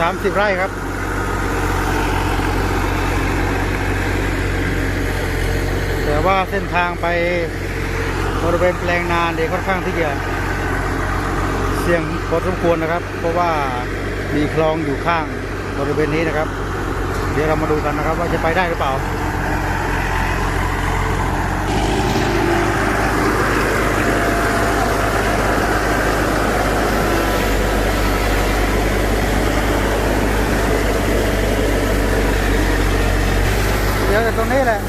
30 ไร่ครับแต่ว่าเส้นทางไปบริเวณแปลงนาเนี่ยค่อนข้างที่จะเสี่ยงพอสมควรนะครับเพราะว่ามีคลองอยู่ข้างบริเวณนี้นะครับเดี๋ยวเรามาดูกันนะครับว่าจะไปได้หรือเปล่าเดี๋ยวตรงนี้แหละ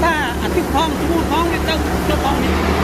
ป้าอาทิตย์ท้องชั่วโมงท้องเนี่ยเจ้าท้องนี่